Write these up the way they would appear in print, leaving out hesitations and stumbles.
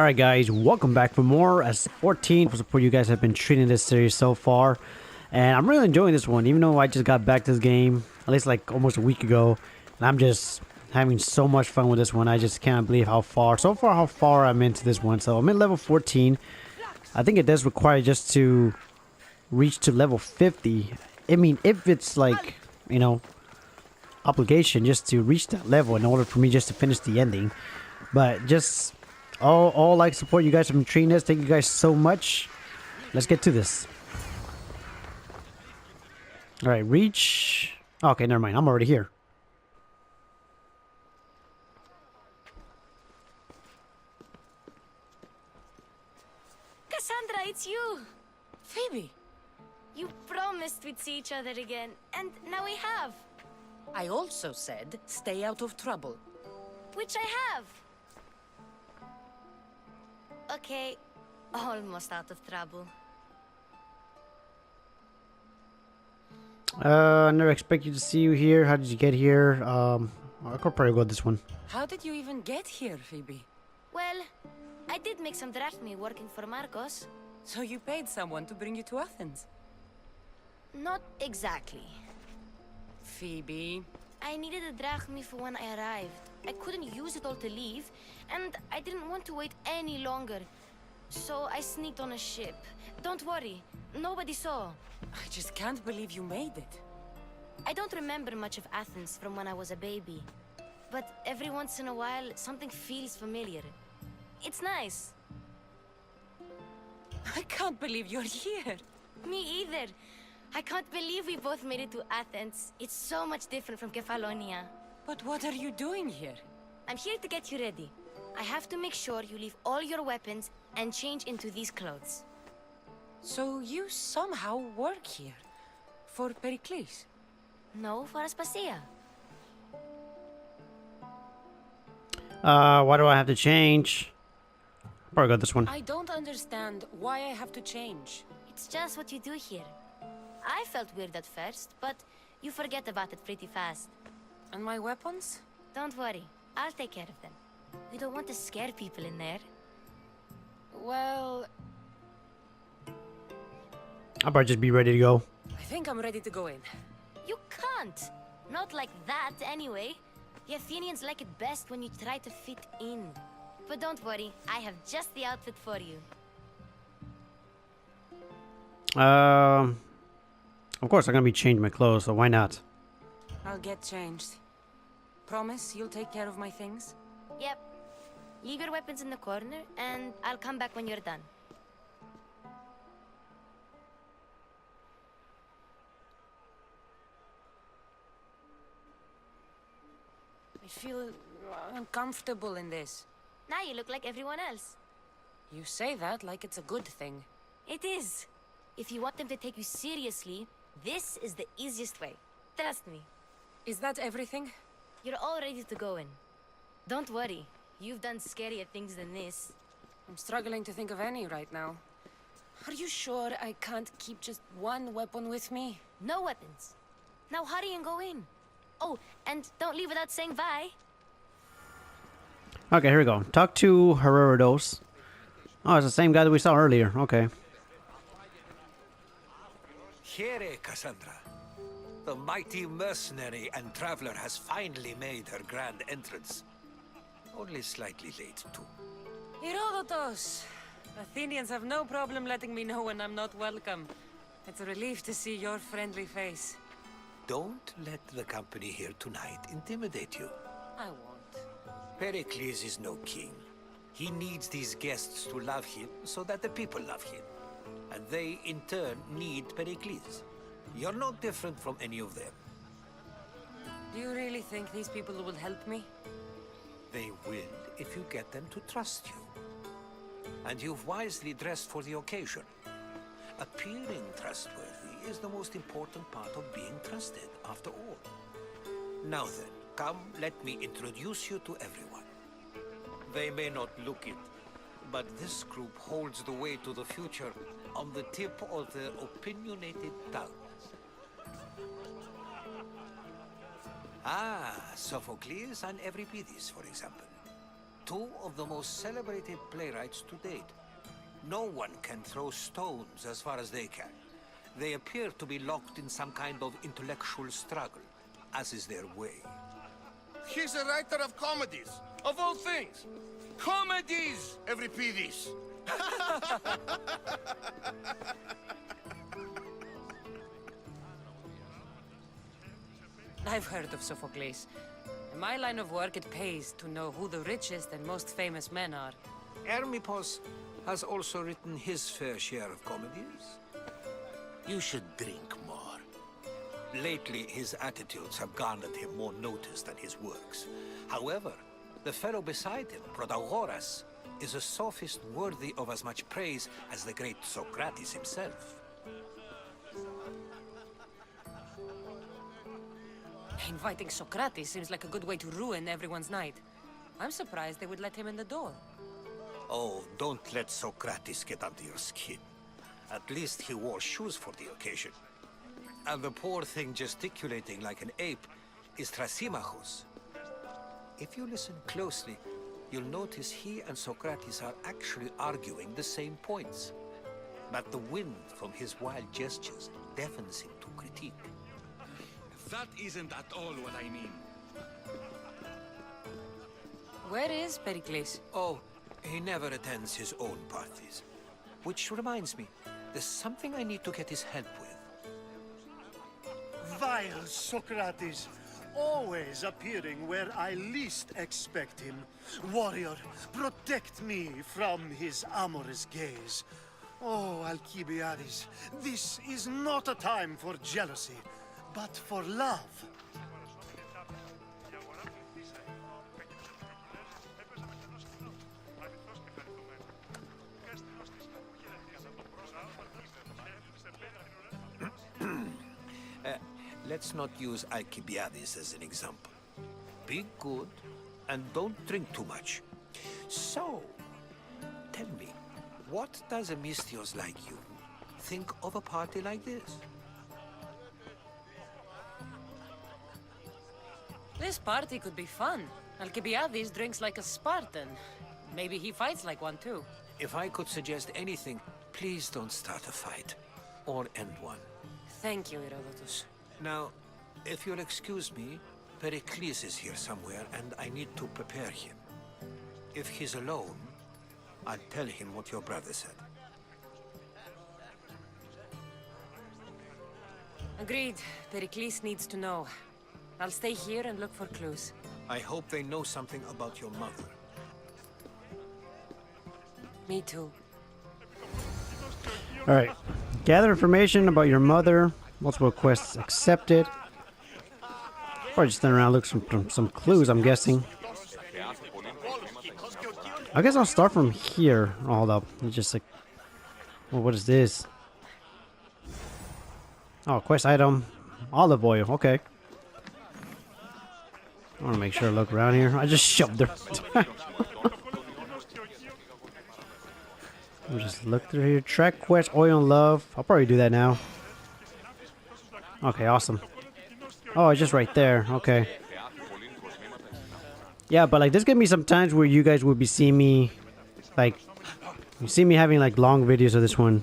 Alright guys, welcome back for more as 14 for support you guys have been treating this series so far. And I'm really enjoying this one, even though I just got back to this game, at least like almost a week ago. And I'm just having so much fun with this one. I just can't believe how far I'm into this one. So I'm at level 14. I think it does require just to reach to level 50. I mean, if it's like, you know, obligation just to reach that level in order for me just to finish the ending. But just all like support you guys have been treating this. Thank you guys so much. Let's get to this. Alright, reach. Okay, never mind. I'm already here. Cassandra, it's you! Phoebe! You promised we'd see each other again, and now we have. I also said, stay out of trouble. Which I have. Okay, almost out of trouble. I never expected to see you here. How did you get here? I could probably go this one. How did you even get here, Phoebe? Well, I did make some drachmi working for Marcos. So you paid someone to bring you to Athens? Not exactly. Phoebe... I needed a drachmi for when I arrived. I couldn't use it all to leave, and I didn't want to wait any longer. So I sneaked on a ship. Don't worry, nobody saw. I just can't believe you made it. I don't remember much of Athens from when I was a baby. But every once in a while, something feels familiar. It's nice. I can't believe you're here. Me either. I can't believe we both made it to Athens. It's so much different from Kefalonia. But what are you doing here? I'm here to get you ready. I have to make sure you leave all your weapons and change into these clothes. So you somehow work here? For Pericles? No, for Aspasia. Why do I have to change? Probably got this one. I don't understand why I have to change. It's just what you do here. I felt weird at first, but you forget about it pretty fast. And my weapons? Don't worry, I'll take care of them. We don't want to scare people in there. Well... I'll probably just be ready to go. I think I'm ready to go in. You can't! Not like that, anyway. The Athenians like it best when you try to fit in. But don't worry, I have just the outfit for you. Of course I'm gonna be changing my clothes, so why not? I'll get changed. Promise you'll take care of my things? Yep. Leave your weapons in the corner, and I'll come back when you're done. I feel uncomfortable in this. Now you look like everyone else. You say that like it's a good thing. It is. If you want them to take you seriously, this is the easiest way. Trust me. Is that everything? You're all ready to go in. Don't worry. You've done scarier things than this. I'm struggling to think of any right now. Are you sure I can't keep just one weapon with me? No weapons. Now hurry and go in. Oh, and don't leave without saying bye. Okay, here we go. Talk to Herodotus. Oh, it's the same guy that we saw earlier. Okay. Here, Cassandra. The mighty mercenary and traveler has finally made her grand entrance. Only slightly late, too. Herodotus! Athenians have no problem letting me know when I'm not welcome. It's a relief to see your friendly face. Don't let the company here tonight intimidate you. I won't. Pericles is no king. He needs these guests to love him so that the people love him. And they, in turn, need Pericles. You're no different from any of them. Do you really think these people will help me? They will if you get them to trust you. And you've wisely dressed for the occasion. Appearing trustworthy is the most important part of being trusted, after all. Now then, come, let me introduce you to everyone. They may not look it, but this group holds the way to the future on the tip of their opinionated tongues. Ah, Sophocles and Euripides, for example. two of the most celebrated playwrights to date. No one can throw stones as far as they can. They appear to be locked in some kind of intellectual struggle, as is their way. He's a writer of comedies, of all things. Comedies, Euripides. I've heard of Sophocles. In my line of work, it pays to know who the richest and most famous men are. Hermippos has also written his fair share of comedies. You should drink more. Lately, his attitudes have garnered him more notice than his works. However, the fellow beside him, Protagoras, is a sophist worthy of as much praise as the great Socrates himself. Inviting Socrates seems like a good way to ruin everyone's night. I'm surprised they would let him in the door. Oh, don't let Socrates get under your skin. At least he wore shoes for the occasion. And the poor thing gesticulating like an ape is Thrasymachus. If you listen closely, you'll notice he and Socrates are actually arguing the same points. But the wind from his wild gestures deafens him to critique. That isn't at all what I mean. Where is Pericles? Oh, he never attends his own parties. Which reminds me, there's something I need to get his help with. Vile Socrates, always appearing where I least expect him. Warrior, protect me from his amorous gaze. Oh, Alcibiades, this is not a time for jealousy, but for love. Let's not use Alcibiades as an example. Be good, and don't drink too much. So, tell me, what does a Mystios like you think of a party like this? This party could be fun. Alcibiades drinks like a Spartan. Maybe he fights like one too. If I could suggest anything, please don't start a fight. Or end one. Thank you, Herodotus. Now, if you'll excuse me, Pericles is here somewhere, and I need to prepare him. If he's alone, I'll tell him what your brother said. Agreed. Pericles needs to know. I'll stay here and look for clues. I hope they know something about your mother. Me too. Alright. Gather information about your mother. Multiple quests accepted. Or just stand around, look for some clues, I'm guessing. I guess I'll start from here. Hold up. It's just like... Well, what is this? Oh, quest item. Olive oil. Okay. I want to make sure I look around here. I just shoved her. I'll just look through here. Track quest, oil and love. I'll probably do that now. Okay, awesome. Oh, it's just right there. Okay. Yeah, but like, there's gonna be some times where you guys will be seeing me, like, you see me having like long videos of this one.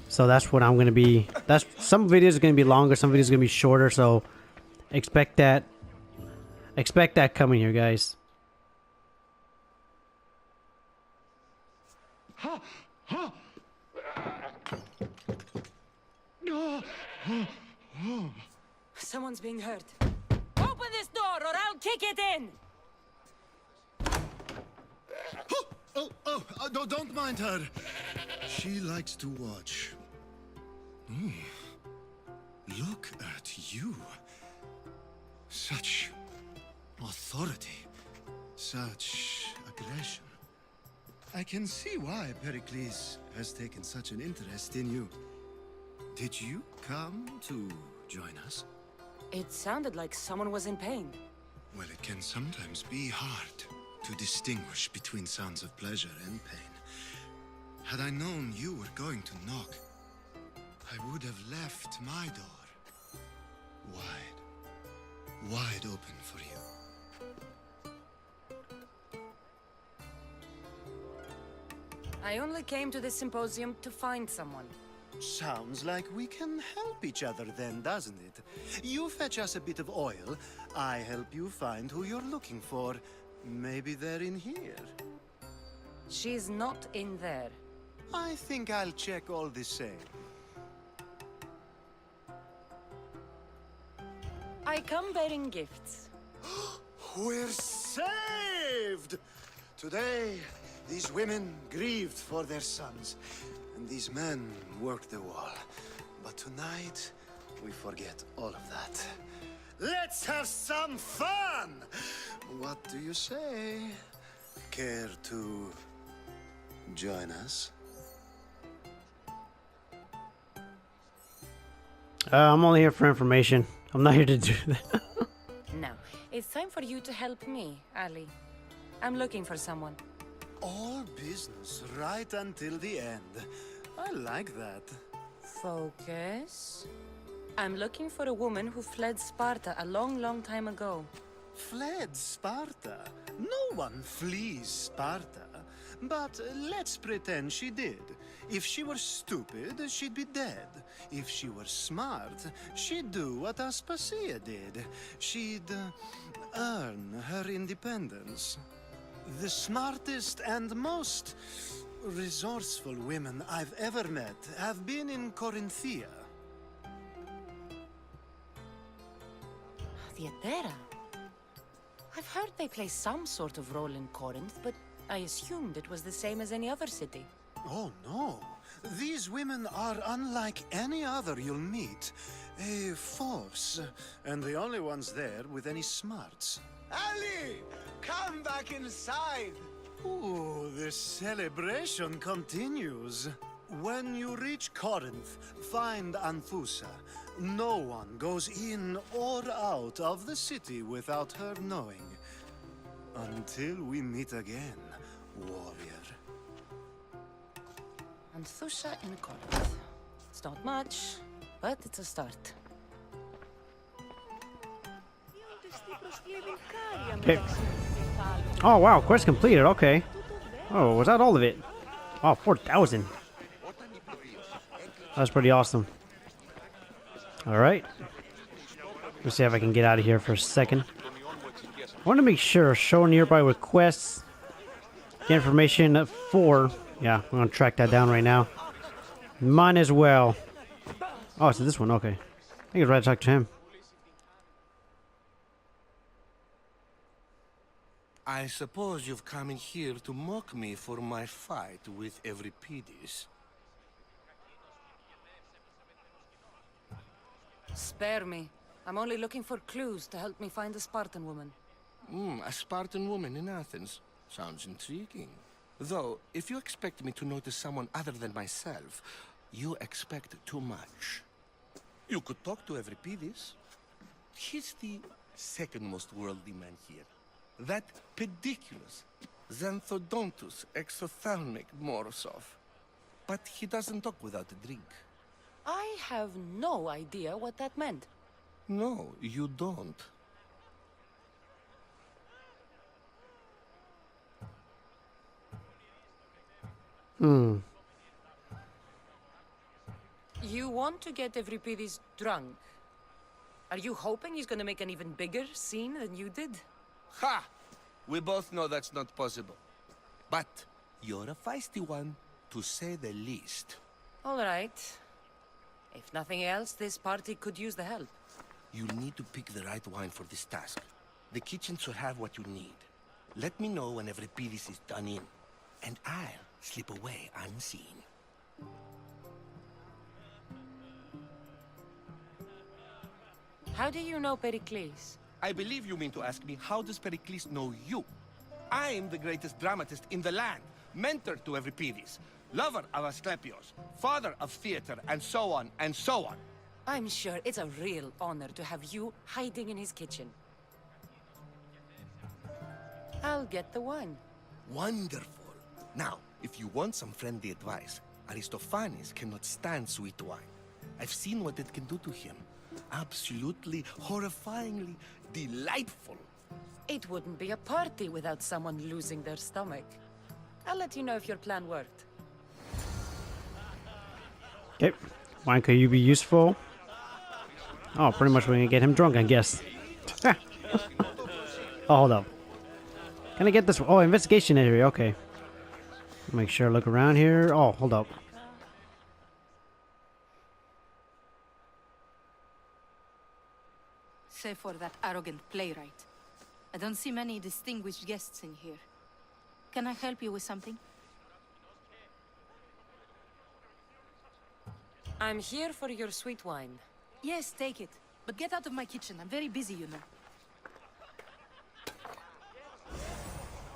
So that's what I'm gonna be. That's some videos are gonna be longer, some videos are gonna be shorter. So expect that. Expect that coming here, guys. Someone's being hurt. Open this door or I'll kick it in! No, don't mind her. She likes to watch. Look at you. Such authority. Such aggression. I can see why Pericles has taken such an interest in you. Did you come to join us? It sounded like someone was in pain. Well, it can sometimes be hard to distinguish between sounds of pleasure and pain. Had I known you were going to knock, I would have left my door wide open for you. I only came to this symposium to find someone. Sounds like we can help each other then, doesn't it? You fetch us a bit of oil, I help you find who you're looking for. Maybe they're in here. She's not in there. I think I'll check all the same. I come bearing gifts. We're saved! Today, these women grieved for their sons, and these men worked the wall. But tonight, we forget all of that. Let's have some fun! What do you say? Care to join us? I'm only here for information. I'm not here to do that. Now, it's time for you to help me, Ali. I'm looking for someone. All business right until the end. I like that. Focus. I'm looking for a woman who fled Sparta a long, long time ago. Fled Sparta? No one flees Sparta. But let's pretend she did. If she were stupid, she'd be dead. If she were smart, she'd do what ASPASIA did. She'd earn her independence. The smartest and most resourceful women I've ever met have been in Corinthia. Theatera? I've heard they play some sort of role in Corinth, but I assumed it was the same as any other city. Oh, no. These women are unlike any other you'll meet. A force, and the only ones there with any smarts. Ali! Come back inside! Ooh, the celebration continues. When you reach Corinth, find Anthusa. No one goes in or out of the city without her knowing. Until we meet again, warrior. Anthusa in Corinth. It's not much, but it's a start. Okay. Oh wow, quest completed. Okay. Oh, was that all of it? Oh, 4,000. That's pretty awesome. All right. Let's see if I can get out of here for a second. I want to make sure show nearby requests. Get information at 4. Yeah, I'm gonna track that down right now. Mine as well. Oh, so this one. Okay. I think I'd rather talk to him. I suppose you've come in here to mock me for my fight with Euripides. Spare me. I'm only looking for clues to help me find a Spartan woman. A Spartan woman in Athens. Sounds intriguing. Though, if you expect me to notice someone other than myself, you expect too much. You could talk to Euripides. He's the second most worldly man here. That pediculous, xanthodontus, exothalmic Morosov. But he doesn't talk without a drink. I have no idea what that meant. No, you don't. You want to get Euripides drunk? Are you hoping he's gonna make an even bigger scene than you did? Ha! We both know that's not possible. But you're a feisty one, to say the least. All right. If nothing else, this party could use the help. You need to pick the right wine for this task. The kitchen should have what you need. Let me know when Euripides is done in, and I'll slip away unseen. How do you know Pericles? I believe you mean to ask me, how does Pericles know you? I'm the greatest dramatist in the land, mentor to Euripides, lover of Asclepios, father of theater, and so on, and so on. I'm sure it's a real honor to have you hiding in his kitchen. I'll get the wine. Wonderful. Now, if you want some friendly advice, Aristophanes cannot stand sweet wine. I've seen what it can do to him. Absolutely, horrifyingly delightful. It wouldn't be a party without someone losing their stomach. I'll let you know if your plan worked. Okay. Why could you be useful? Oh, pretty much we're gonna get him drunk, I guess. Oh, hold up. Can I get this? Oh, investigation area. Okay. Make sure I look around here. Oh, hold up. Save for that arrogant playwright. I don't see many distinguished guests in here. Can I help you with something? I'm here for your sweet wine. Yes, take it. But get out of my kitchen. I'm very busy, you know.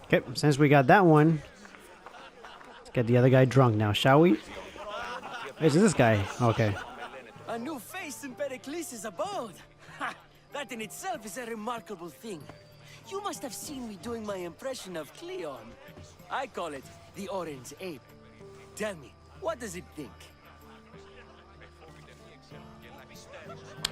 Okay, since we got that one, let's get the other guy drunk now, shall we? Hey, is this guy? Okay. A new face in Pericles' abode. Ha! That in itself is a remarkable thing. You must have seen me doing my impression of Cleon. I call it the Orange Ape. Tell me, what does it think?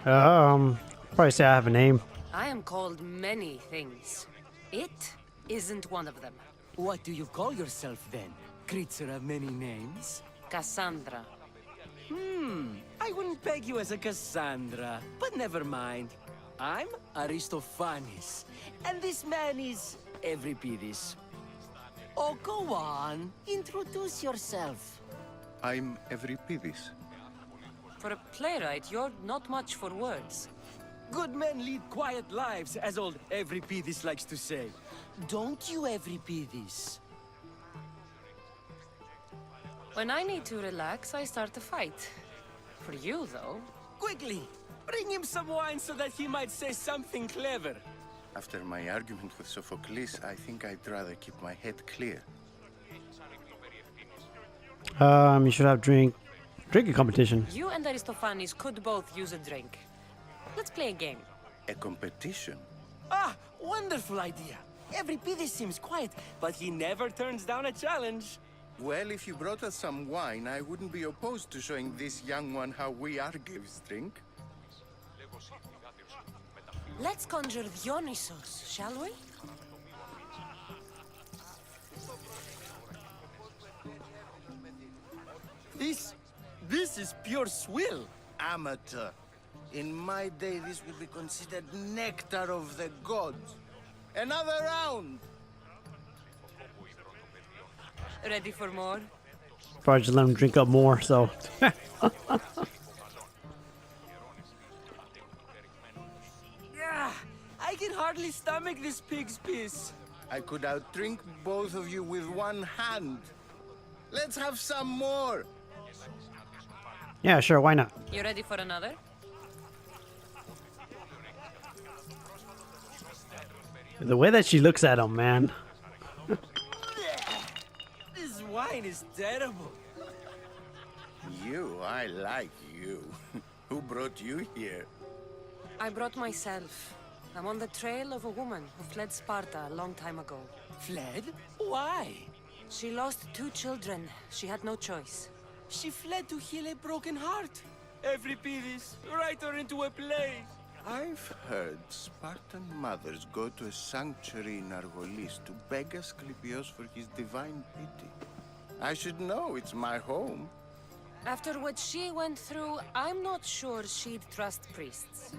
Probably say I have a name. I am called many things. It isn't one of them. What do you call yourself then? Creature of many names? Cassandra. I wouldn't peg you as a Cassandra, but never mind. I'm Aristophanes, and this man is Euripides. Oh, go on. Introduce yourself. I'm Euripides. For a playwright, you're not much for words. Good men lead quiet lives, as old Euripides likes to say. Don't you, Euripides? When I need to relax, I start a fight. For you, though... Quickly! Bring him some wine so that he might say something clever. After my argument with Sophocles, I think I'd rather keep my head clear. You should have drinking competition. You and Aristophanes could both use a drink. Let's play a game. A competition? Ah, wonderful idea. Euripides seems quiet, but he never turns down a challenge. Well, if you brought us some wine, I wouldn't be opposed to showing this young one how we Argives drink. Let's conjure Dionysos, shall we? This is pure swill. Amateur. In my day, this would be considered nectar of the gods. Another round! Ready for more? Probably just let him drink up more, so. Yeah, I can hardly stomach this pig's piss. I could outdrink both of you with one hand. Let's have some more! Yeah, sure, why not? You ready for another? The way that she looks at him, man. This wine is terrible. You, I like you. Who brought you here? I brought myself. I'm on the trail of a woman who fled Sparta a long time ago. Fled? Why? She lost 2 children. She had no choice. She fled to heal a broken heart. Euripides, write her into a play. I've heard Spartan mothers go to a sanctuary in Argolis to beg Asclepios for his divine pity. I should know, it's my home. After what she went through, I'm not sure she'd trust priests.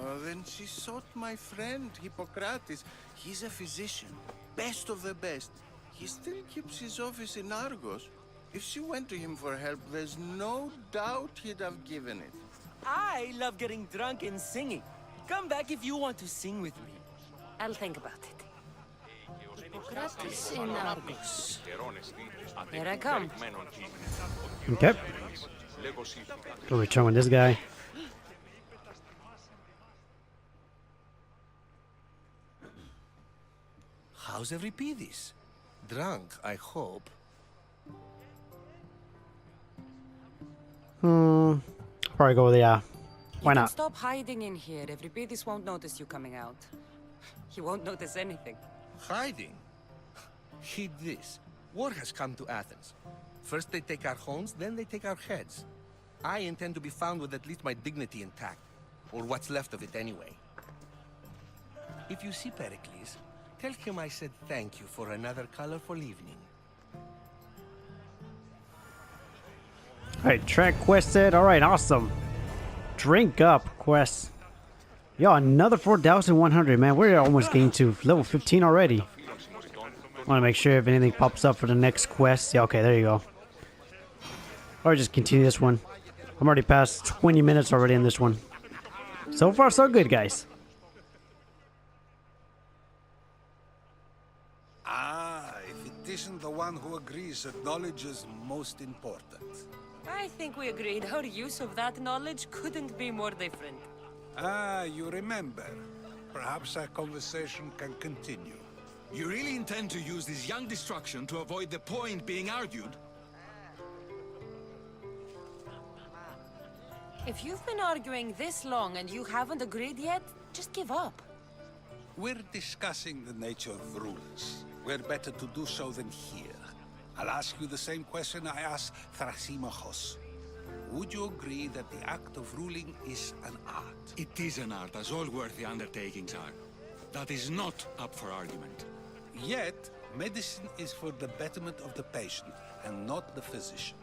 Oh, then she sought my friend, Hippocrates. He's a physician, best of the best. He still keeps his office in Argos. If she went to him for help, there's no doubt he'd have given it. I love getting drunk and singing. Come back if you want to sing with me. I'll think about it. Hippocrates in Argos. Here I come. Okay. Go return with this guy. How's Euripides? Drunk, I hope. Probably go with the, why You can not? stop hiding in here. Euripides won't notice you coming out. He won't notice anything. Hiding? Heed this. War has come to Athens. First they take our homes, then they take our heads. I intend to be found with at least my dignity intact. Or what's left of it anyway. If you see Pericles, tell him I said thank you for another colorful evening. Alright, track quested. Alright, awesome. Drink up quest. Yo, another 4,100, man. We're almost getting to level 15 already. Want to make sure if anything pops up for the next quest. Yeah, okay, there you go. Or just continue this one. I'm already past 20 minutes already in this one. So far, so good, guys. Ah, if it isn't the one who agrees that knowledge is most important. I think we agreed our use of that knowledge couldn't be more different. Ah, you remember. Perhaps our conversation can continue. You really intend to use this young destruction to avoid the point being argued? If you've been arguing this long and you haven't agreed yet, just give up. We're discussing the nature of rules. We're better to do so than here. I'll ask you the same question I asked Thrasimachos. Would you agree that the act of ruling is an art? It is an art, as all worthy undertakings are. That is not up for argument. Yet, medicine is for the betterment of the patient, and not the physician.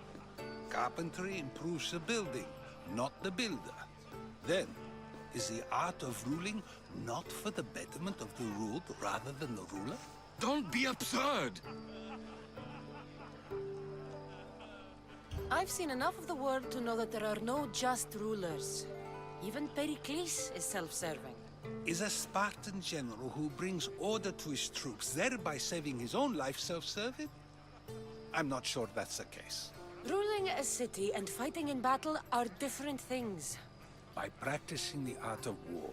Carpentry improves the building, not the builder. Then, is the art of ruling not for the betterment of the ruled rather than the ruler? Don't be absurd! I've seen enough of the world to know that there are no just rulers. Even Pericles is self-serving. Is a Spartan general who brings order to his troops, thereby saving his own life, self-serving? I'm not sure that's the case. Ruling a city and fighting in battle are different things. By practicing the art of war,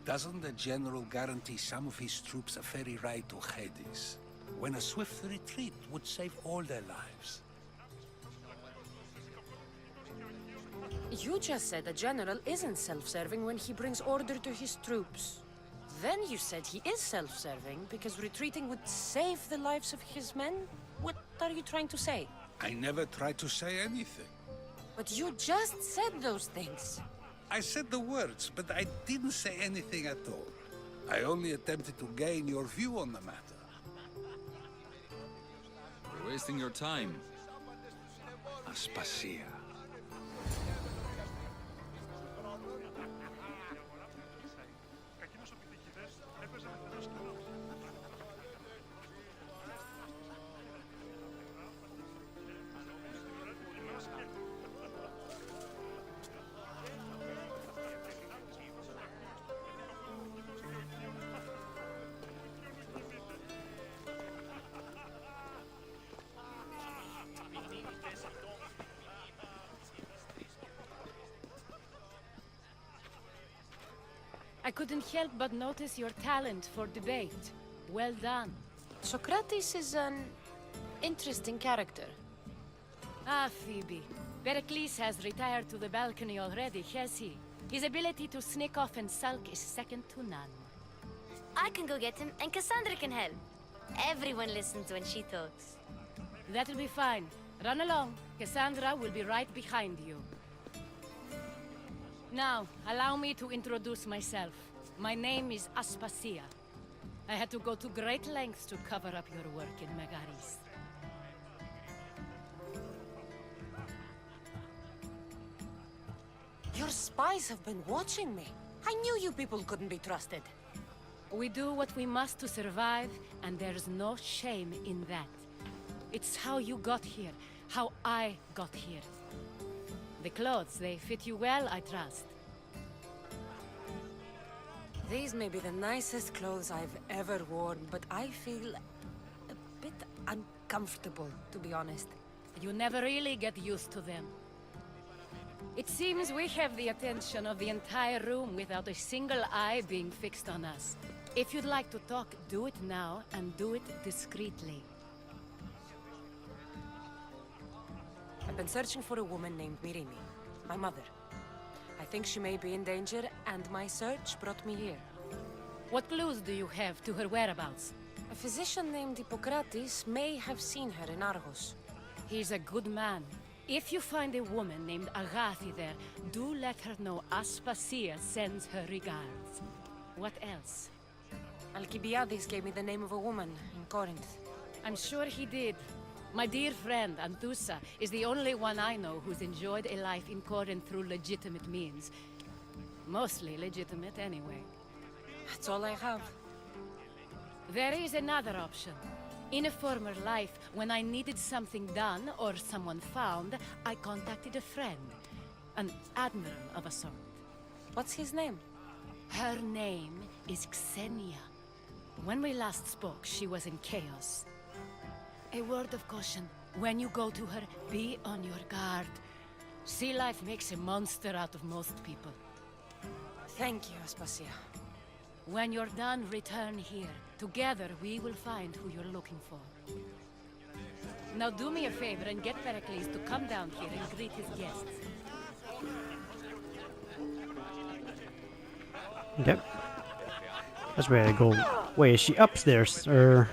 doesn't the general guarantee some of his troops a ferry ride to Hades, when a swift retreat would save all their lives? You just said a general isn't self-serving when he brings order to his troops. Then you said he is self-serving because retreating would save the lives of his men? What are you trying to say? I never tried to say anything. But you just said those things. I said the words, but I didn't say anything at all. I only attempted to gain your view on the matter. You're wasting your time. Aspasia. I couldn't help but notice your talent for debate. Well done. Socrates is an interesting character. Ah, Phoebe. Pericles has retired to the balcony already, has he? His ability to sneak off and sulk is second to none. I can go get him, and Cassandra can help. Everyone listens when she talks. That'll be fine. Run along. Cassandra will be right behind you. Now, allow me to introduce myself. My name is Aspasia. I had to go to great lengths to cover up your work in Megaris. Your spies have been watching me. I knew you people couldn't be trusted. We do what we must to survive, and there's no shame in that. It's how you got here, how I got here. The clothes, they fit you well, I trust. These may be the nicest clothes I've ever worn, but I feel a bit uncomfortable, to be honest. You never really get used to them. It seems we have the attention of the entire room without a single eye being fixed on us. If you'd like to talk, do it now, and do it discreetly. I've been searching for a woman named Mirimi, my mother. I think she may be in danger, and my search brought me here. What clues do you have to her whereabouts? A physician named Hippocrates may have seen her in Argos. He's a good man. If you find a woman named Agathi there, do let her know Aspasia sends her regards. What else? Alcibiades gave me the name of a woman in Corinth. I'm sure he did. My dear friend, Anthusa, is the only one I know who's enjoyed a life in Corinth through legitimate means. Mostly legitimate, anyway. That's all I have. There is another option. In a former life, when I needed something done or someone found, I contacted a friend. An admiral of a sort. What's his name? Her name is Xenia. When we last spoke, she was in chaos. A word of caution. When you go to her, be on your guard. Sea life makes a monster out of most people. Thank you, Aspasia. When you're done, return here. Together, we will find who you're looking for. Now do me a favor and get Pericles to come down here and greet his guests. Okay. That's where I go. Wait, is she upstairs or?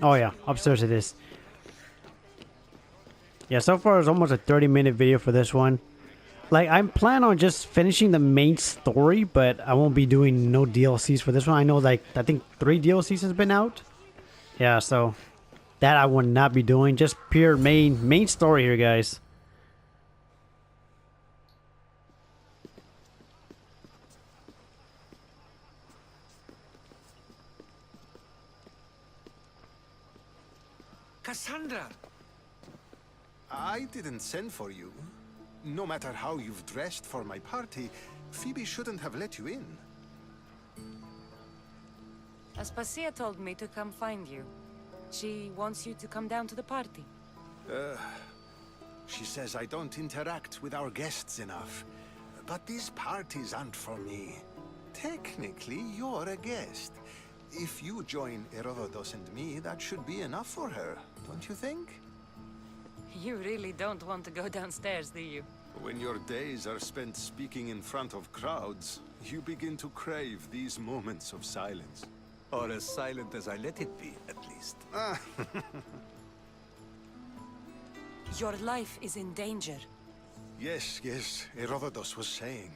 Oh yeah, upstairs it is. Yeah, so far it's almost a 30-minute video for this one. Like, I'm planning on just finishing the main story, but I won't be doing no DLCs for this one. I know, like, I think 3 DLCs has been out. Yeah, so that I will not be doing. Just pure main story here, guys. Cassandra! I didn't send for you. No matter how you've dressed for my party, Phoebe shouldn't have let you in. Aspasia told me to come find you. She wants you to come down to the party. She says I don't interact with our guests enough. But these parties aren't for me. Technically, you're a guest. If you join Herodotus and me, that should be enough for her, don't you think? You really don't want to go downstairs, do you? When your days are spent speaking in front of crowds, you begin to crave these moments of silence. Or as silent as I let it be, at least. Your life is in danger. Yes, Herodotus was saying.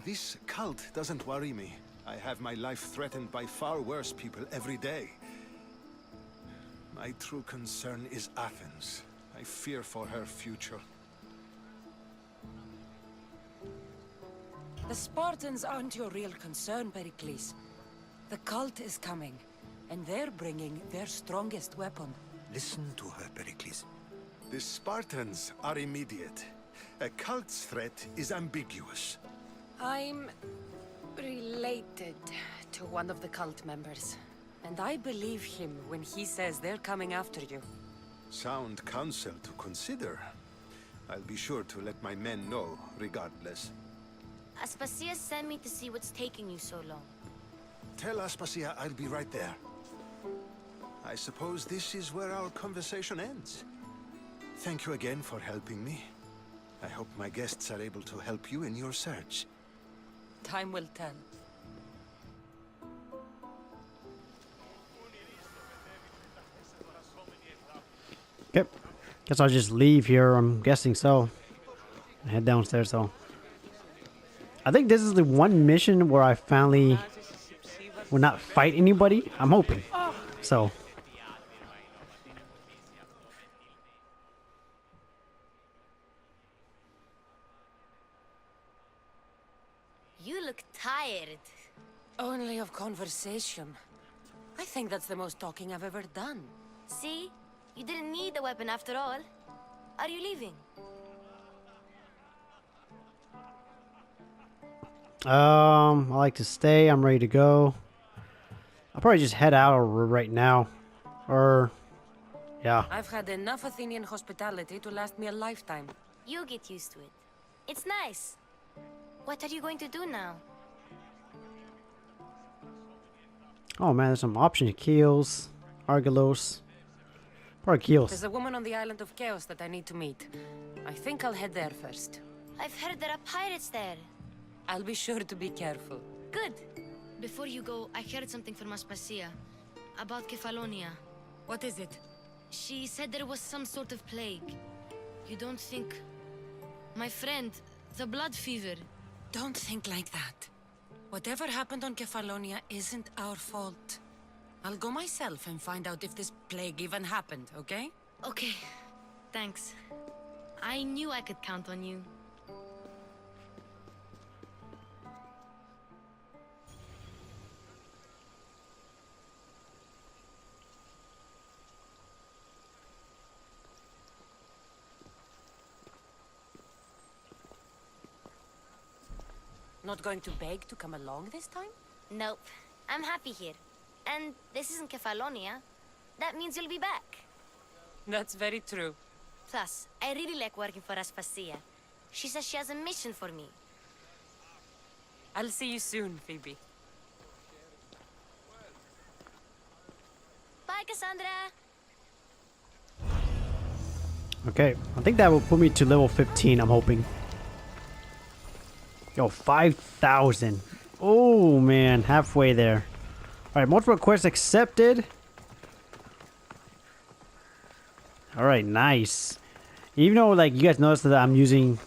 This cult doesn't worry me. I have my life threatened by far worse people every day. My true concern is Athens. I fear for her future. The Spartans aren't your real concern, Pericles. The cult is coming, and they're bringing their strongest weapon. Listen to her, Pericles. The Spartans are immediate. A cult's threat is ambiguous. I'm related to one of the cult members, and I believe him when he says they're coming after you. Sound counsel to consider. I'll be sure to let my men know, regardless. Aspasia sent me to see what's taking you so long. Tell Aspasia I'll be right there. I suppose this is where our conversation ends. Thank you again for helping me. I hope my guests are able to help you in your search. Time will tell. Okay. Guess I'll just leave here, I'm guessing so. And head downstairs, so. I think this is the one mission where I finally will not fight anybody. I'm hoping. So. You look tired. Only of conversation. I think that's the most talking I've ever done. See? You didn't need a weapon after all. Are you leaving? I like to stay. I'm ready to go. I'll probably just head out right now. Or, yeah. I've had enough Athenian hospitality to last me a lifetime. You get used to it. It's nice. What are you going to do now? Oh man, there's some options. Keels, Argelos. Probably Keels. There's a woman on the island of Chaos that I need to meet. I think I'll head there first. I've heard there are pirates there. I'll be sure to be careful. Good. Before you go, I heard something from Aspasia. About Kefalonia. What is it? She said there was some sort of plague. You don't think... My friend, the blood fever. Don't think like that. Whatever happened on Kefalonia isn't our fault. I'll go myself and find out if this plague even happened, okay? Okay, thanks. I knew I could count on you. Not going to beg to come along this time? Nope. I'm happy here. And this isn't Kefalonia. That means you'll be back. That's very true. Plus, I really like working for ASPASIA. She says she has a mission for me. I'll see you soon, Phoebe. Bye, Cassandra! Okay, I think that will put me to level 15, I'm hoping. Yo, 5,000. Oh, man, halfway there. Alright, multiple requests accepted. Alright, nice. Even though, like, you guys noticed that I'm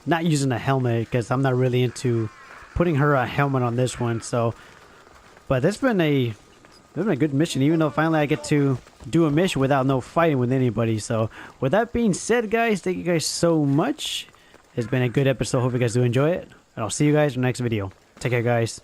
not using a helmet, because I'm not really into putting her a helmet on this one, so. But this has been a good mission, even though finally I get to do a mission without no fighting with anybody. So, with that being said, guys, thank you guys so much. It's been a good episode. Hope you guys do enjoy it. And I'll see you guys in the next video. Take care, guys.